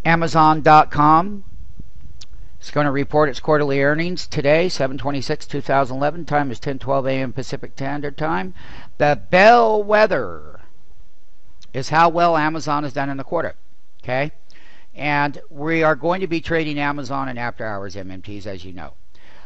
AMZN.com is going to report its quarterly earnings today, 7/26/2011. Time is 10:12 a.m. Pacific Standard Time. The bellwether is how well Amazon has done in the quarter. Okay? And we are going to be trading Amazon in after hours MMTs, as you know.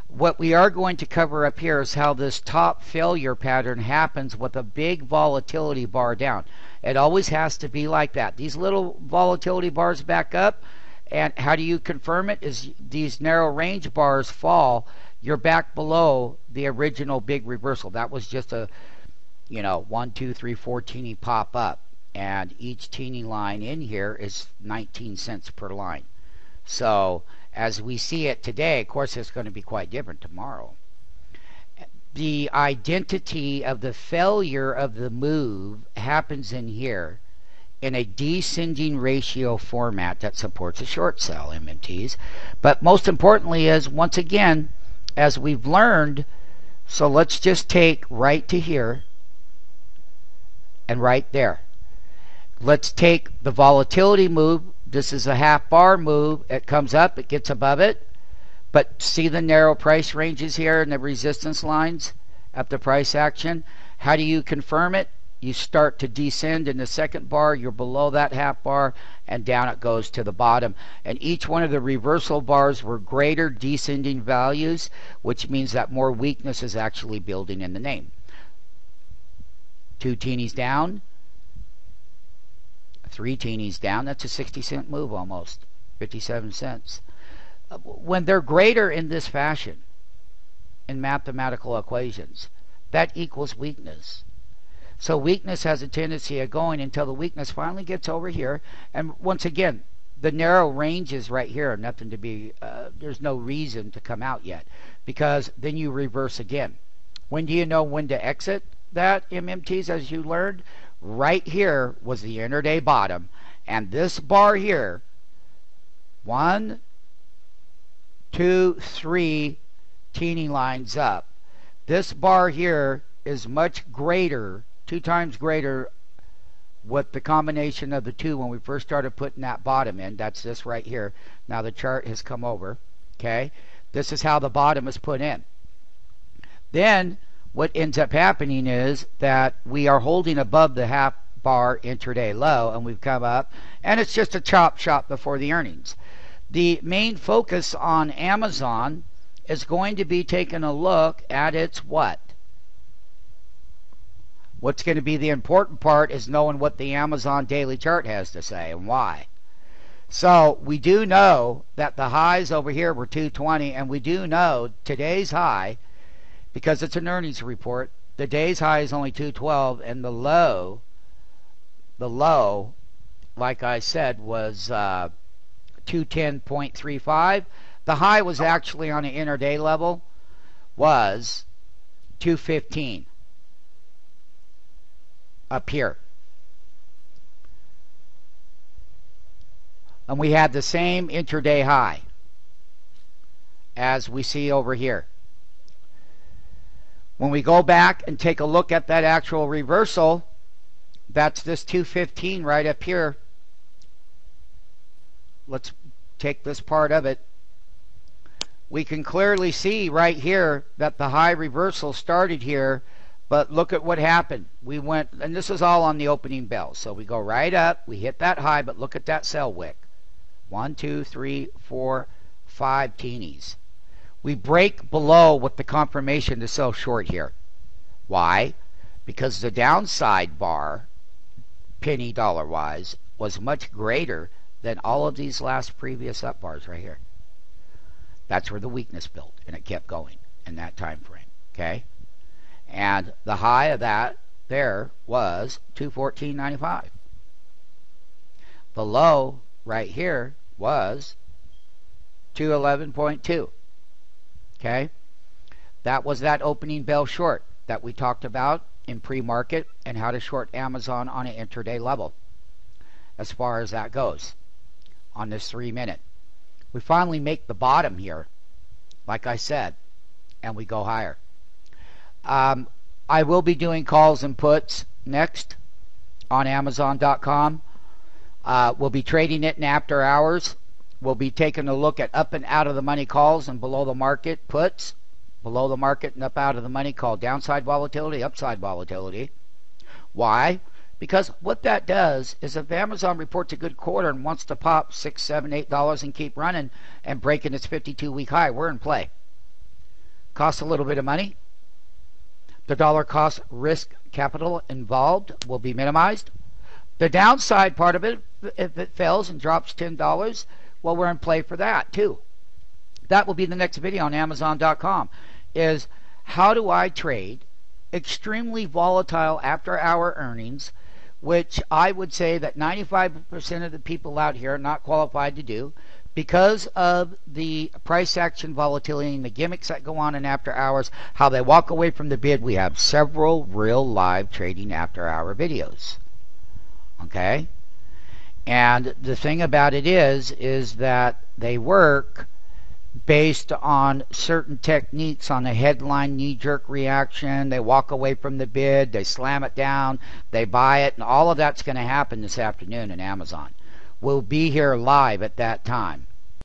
What we are going to cover up here is how this top failure pattern happens with a big volatility bar down. It always has to be like that. These little volatility bars back up, and how do you confirm it? Is these narrow range bars fall, you're back below the original big reversal. That was just a, 1, 2, 3, 4 teeny pop up, and each teeny line in here is 19 cents per line. So as we see it today, of course, it's going to be quite different tomorrow. The identity of the failure of the move happens in here in a descending ratio format that supports a short sell, MMTs. But most importantly is, once again, as we've learned, so let's just take right to here and right there. Let's take the volatility move. This is a half bar move. It comes up, it gets above it. But see the narrow price ranges here and the resistance lines at the price action. How do you confirm it? You start to descend in the second bar. You're below that half bar, and down it goes to the bottom. And each one of the reversal bars were greater descending values, which means that more weakness is actually building in the name. 2 teenies down, 3 teenies down. That's a 60-cent move almost, 57 cents. When they're greater in this fashion, in mathematical equations, that equals weakness. So weakness has a tendency of going until the weakness finally gets over here. And once again, the narrow ranges right here are nothing to be, there's no reason to come out yet, because then you reverse again. When do you know when to exit that, MMTs, as you learned? Right here was the intraday bottom, and this bar here, 1, 2, 3 teeny lines up. This bar here is much greater, 2 times greater, with the combination of the two when we first started putting that bottom in. That's this right here. Now the chart has come over. Okay, this is how the bottom is put in. Then what ends up happening is that we are holding above the half bar intraday low, and we've come up, and it's just a chop shop before the earnings. The main focus on Amazon is going to be taking a look at its what? What's going to be the important part is knowing what the Amazon daily chart has to say and why. So we do know that the highs over here were 220, and we do know today's high, because it's an earnings report, the day's high is only 212, and the low, like I said, was 210.35. The high was actually on the intraday level, was 215 up here. And we had the same intraday high as we see over here. When we go back and take a look at that actual reversal, that's this 215 right up here. Let's take this part of it. We can clearly see right here that the high reversal started here, but look at what happened. We went, and this is all on the opening bell. So we go right up, we hit that high, but look at that sell wick. 1, 2, 3, 4, 5 teenies. We break below with the confirmation to sell short here. Why? Because the downside bar, penny dollar wise, was much greater than all of these last previous up bars right here. That's where the weakness built, and it kept going in that time frame. Okay, and the high of that there was 214.95. The low right here was 211.2. Okay, that was that opening bell short that we talked about in pre-market and how to short Amazon on an intraday level as far as that goes on this 3-minute. We finally make the bottom here, like I said, and we go higher. I will be doing calls and puts next on Amazon.com. We'll be trading it in after hours. We'll be taking a look at up and out of the money calls and below the market puts. Below the market and up out of the money call. Downside volatility, upside volatility. Why? Because what that does is if Amazon reports a good quarter and wants to pop $6, $7, $8 and keep running and breaking its 52-week high, we're in play. Costs a little bit of money. The dollar cost risk capital involved will be minimized. The downside part of it, if it fails and drops $10, well, we're in play for that too. That will be the next video on Amazon.com, is how do I trade extremely volatile after-hour earnings, which I would say that 95% of the people out here are not qualified to do because of the price action volatility and the gimmicks that go on in after hours, how they walk away from the bid. We have several real live trading after-hour videos. Okay? And the thing about it is that they work based on certain techniques on a headline knee-jerk reaction. They walk away from the bid, they slam it down, they buy it, and all of that's going to happen this afternoon in Amazon. We'll be here live at that time.